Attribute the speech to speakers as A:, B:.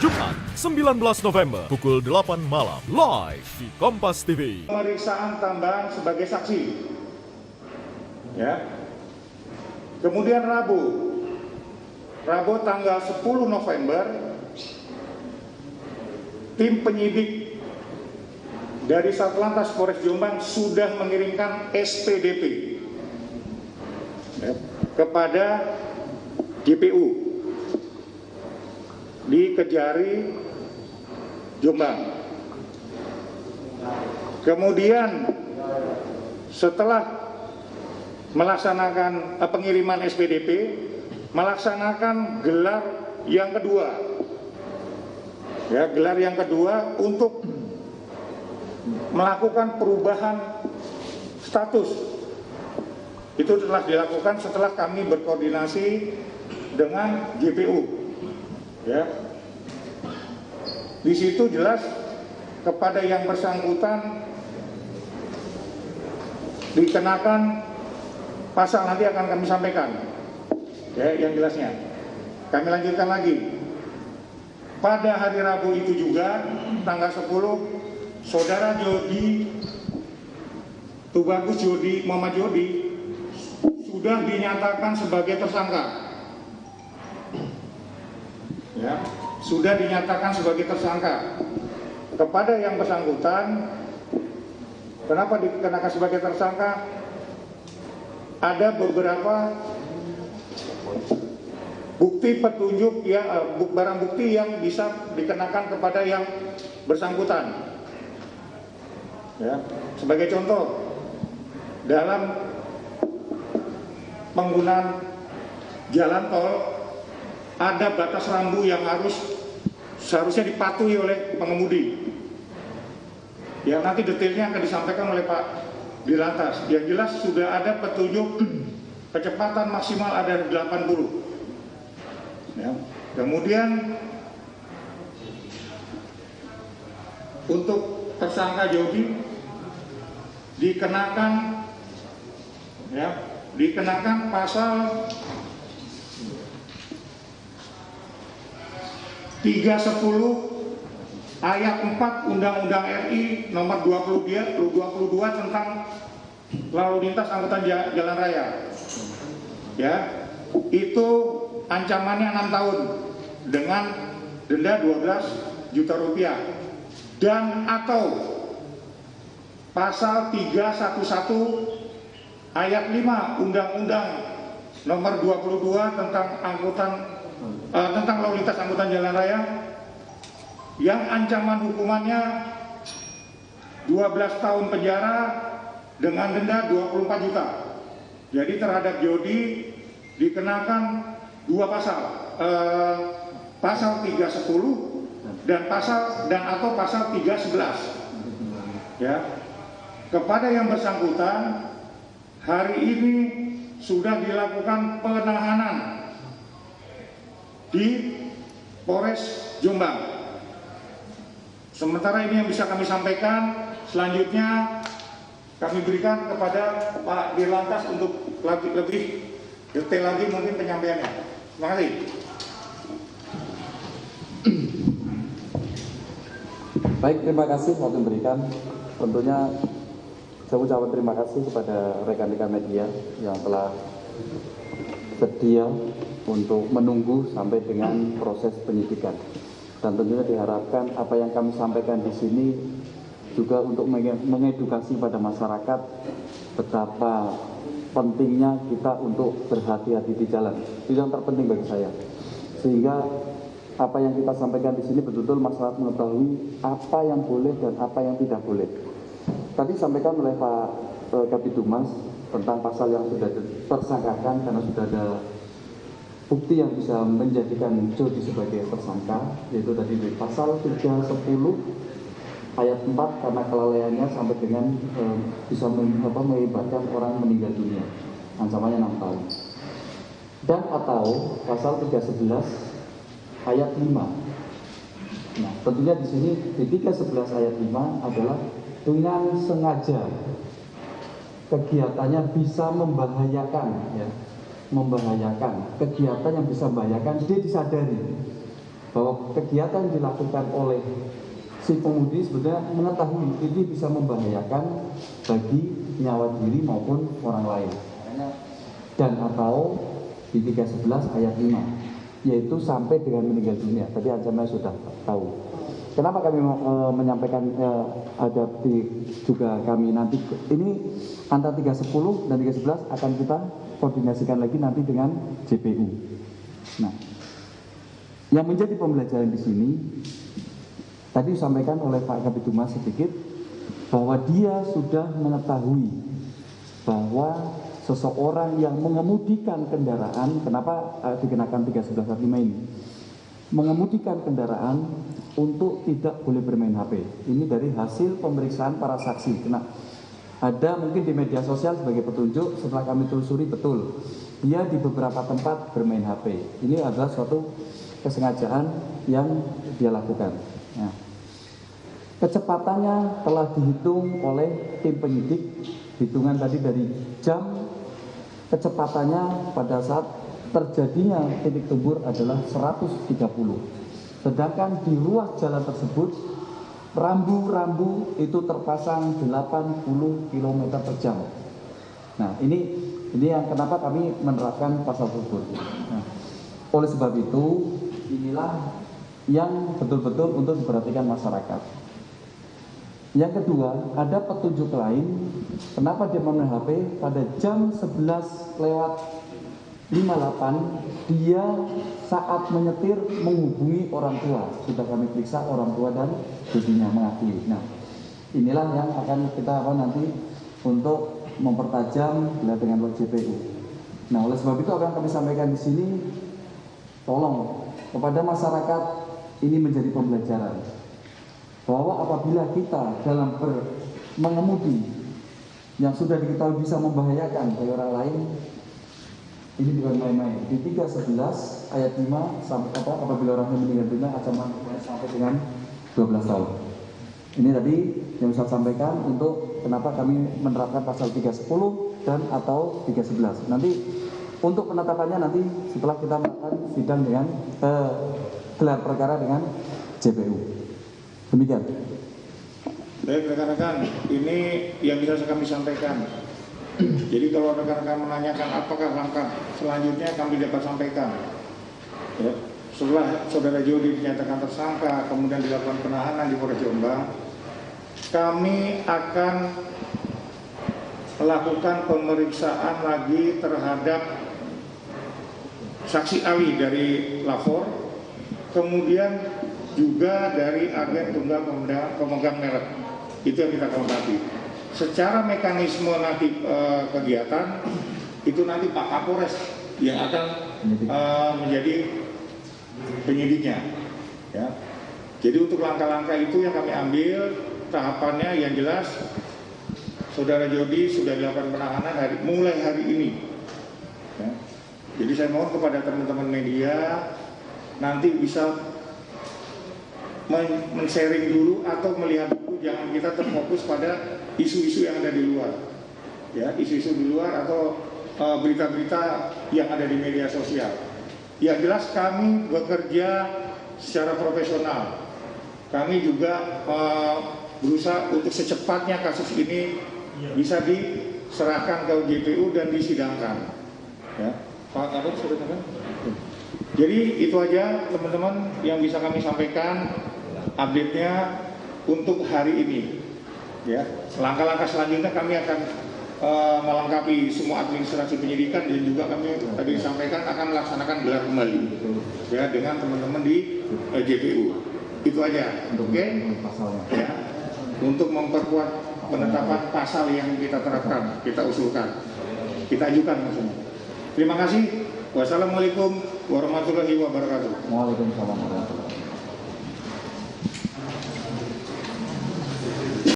A: Jumat 19 November pukul 8 malam live di Kompas TV.
B: Pemeriksaan tambahan sebagai saksi. Ya. Kemudian Rabu tanggal 10 November tim penyidik dari Satlantas Polres Jombang sudah mengirimkan SPDP kepada GPU di Kejari, Jombang. Kemudian setelah melaksanakan pengiriman SPDP, melaksanakan gelar yang kedua. Ya, gelar yang kedua untuk melakukan perubahan status. Itu telah dilakukan setelah kami berkoordinasi dengan GPU. Ya, di situ jelas kepada yang bersangkutan dikenakan pasal, nanti akan kami sampaikan. Ya, yang jelasnya. Kami lanjutkan lagi. Pada hari Rabu itu juga, tanggal 10, Saudara Jody, Tubagus Jody, Muhammad Jody, sudah dinyatakan sebagai tersangka. Ya, sudah dinyatakan sebagai tersangka. Kepada yang bersangkutan, kenapa dikenakan sebagai tersangka? Ada beberapa bukti petunjuk ya, barang bukti yang bisa dikenakan kepada yang bersangkutan. Ya, sebagai contoh, dalam penggunaan jalan tol ada batas rambu yang seharusnya dipatuhi oleh pengemudi. Ya, nanti detailnya akan disampaikan oleh Pak Dirlantas. Yang jelas sudah ada petunjuk kecepatan maksimal ada 80. Ya. Kemudian untuk tersangka Jody dikenakan pasal 310 ayat 4 Undang-Undang RI nomor 22 tentang lalu lintas angkutan jalan raya. Ya, itu ancamannya 6 tahun dengan denda 12 juta rupiah dan atau pasal 311 ayat 5 Undang-Undang nomor 22 tentang lalu lintas angkutan jalan raya yang ancaman hukumannya 12 tahun penjara dengan denda 24 juta. Jadi terhadap Jody dikenakan dua pasal, pasal 310 dan atau pasal 311. Ya. Kepada yang bersangkutan hari ini sudah dilakukan penahanan di Polres Jombang. Sementara ini yang bisa kami sampaikan, selanjutnya kami berikan kepada Pak Dirlantas untuk lebih detail lagi mungkin penyampaiannya. Terima kasih.
C: Baik, terima kasih waktu memberikan. Tentunya saya ucapkan terima kasih kepada rekan-rekan media yang telah sedia untuk menunggu sampai dengan proses penyidikan. Dan tentunya diharapkan apa yang kami sampaikan di sini juga untuk mengedukasi pada masyarakat betapa pentingnya kita untuk berhati-hati di jalan. Itu yang terpenting bagi saya. Sehingga apa yang kita sampaikan di sini betul-betul masyarakat mengetahui apa yang boleh dan apa yang tidak boleh. Tadi sampaikan oleh Pak Kabid Humas tentang pasal yang sudah tersangkakan karena sudah ada bukti yang bisa menjadikan Jody sebagai tersangka, yaitu tadi di pasal 310 ayat 4 karena kelalaiannya sampai dengan bisa mengakibatkan orang meninggal dunia, ancamannya 6 tahun. Dan atau pasal 311 ayat 5. Nah, tentunya di sini di 311 ayat 5 adalah dengan sengaja kegiatannya bisa membahayakan, ya, membahayakan kegiatan yang bisa membahayakan, dia disadari bahwa kegiatan yang dilakukan oleh si pengemudi sebenarnya mengetahui ini bisa membahayakan bagi nyawa diri maupun orang lain. Dan atau di 311 ayat 5, yaitu sampai dengan meninggal dunia. Tadi ancamannya sudah tahu. Kenapa kami menyampaikan ada juga kami nanti ini antara 310 dan 311 akan kita koordinasikan lagi nanti dengan JPU. Nah, yang menjadi pembelajaran di sini tadi disampaikan oleh Pak Kabid Humas sedikit bahwa dia sudah mengetahui bahwa seseorang yang mengemudikan kendaraan, kenapa dikenakan 311 ini? Mengemudikan kendaraan untuk tidak boleh bermain HP. Ini dari hasil pemeriksaan para saksi. Nah, ada mungkin di media sosial sebagai petunjuk, setelah kami telusuri betul, dia di beberapa tempat bermain HP. Ini adalah suatu kesengajaan yang dia lakukan. Nah, kecepatannya telah dihitung oleh tim penyidik, hitungan tadi dari jam, kecepatannya pada saat terjadinya titik tembur adalah 130. Sedangkan di ruas jalan tersebut rambu-rambu itu terpasang 80 km per jam. Nah, ini yang kenapa kami menerapkan pasal tersebut. Nah, oleh sebab itu inilah yang betul-betul untuk diperhatikan masyarakat. Yang kedua, ada petunjuk lain kenapa dia memakai HP pada jam 11:58 dia saat menyetir menghubungi orang tua. Sudah kami periksa orang tua dan ibunya mengakui. Nah, inilah yang akan kita nanti untuk mempertajam dengan JPU. Nah, oleh sebab itu apa yang kami sampaikan di sini, tolong kepada masyarakat ini menjadi pembelajaran bahwa apabila kita dalam mengemudi yang sudah diketahui bisa membahayakan bagi orang lain, ini bukan main-main. Di 311 ayat 5 sampai apabila orang meninggal dunia ancaman sampai dengan 12 tahun. Ini tadi yang saya sampaikan untuk kenapa kami menerapkan pasal 310 dan atau 311. Nanti untuk penetapannya nanti setelah kita melakukan sidang dengan gelar perkara dengan JPU. Demikian.
B: Baik rekan-rekan, ini yang bisa kami sampaikan. Jadi kalau rekan-rekan menanyakan apakah langkah selanjutnya kami dapat sampaikan. Ya, setelah saudara Jody dinyatakan tersangka, kemudian dilakukan penahanan di Polres Jombang, kami akan melakukan pemeriksaan lagi terhadap saksi ahli dari lapor, kemudian juga dari agen tunggal pemegang merek. Itu yang kita lengkapi. Secara mekanisme nanti kegiatan itu nanti Pak Kapolres yang akan menjadi penyidiknya. Ya. Jadi untuk langkah-langkah itu yang kami ambil tahapannya yang jelas, saudara Jody sudah dilakukan penahanan mulai hari ini. Ya. Jadi saya mohon kepada teman-teman media nanti bisa men-sharing dulu atau melihat dulu, jangan kita terfokus pada isu-isu yang ada di luar, ya, isu-isu di luar atau berita-berita yang ada di media sosial. Ya jelas kami bekerja secara profesional. Kami juga berusaha untuk secepatnya kasus ini bisa diserahkan ke JPU dan disidangkan. Ya, Pak Kadep sudah dengar? Jadi itu aja teman-teman yang bisa kami sampaikan update-nya untuk hari ini. Ya, langkah-langkah selanjutnya kami akan melengkapi semua administrasi penyidikan dan juga kami tadi sampaikan akan melaksanakan gelar kembali ya dengan teman-teman di JPU. Itu aja, oke? Ya, untuk memperkuat penetapan pasal yang kita terapkan, kita usulkan, kita ajukan maksudnya. Terima kasih. Wassalamualaikum warahmatullahi wabarakatuh.
C: Waalaikumsalam warahmatullahi wabarakatuh.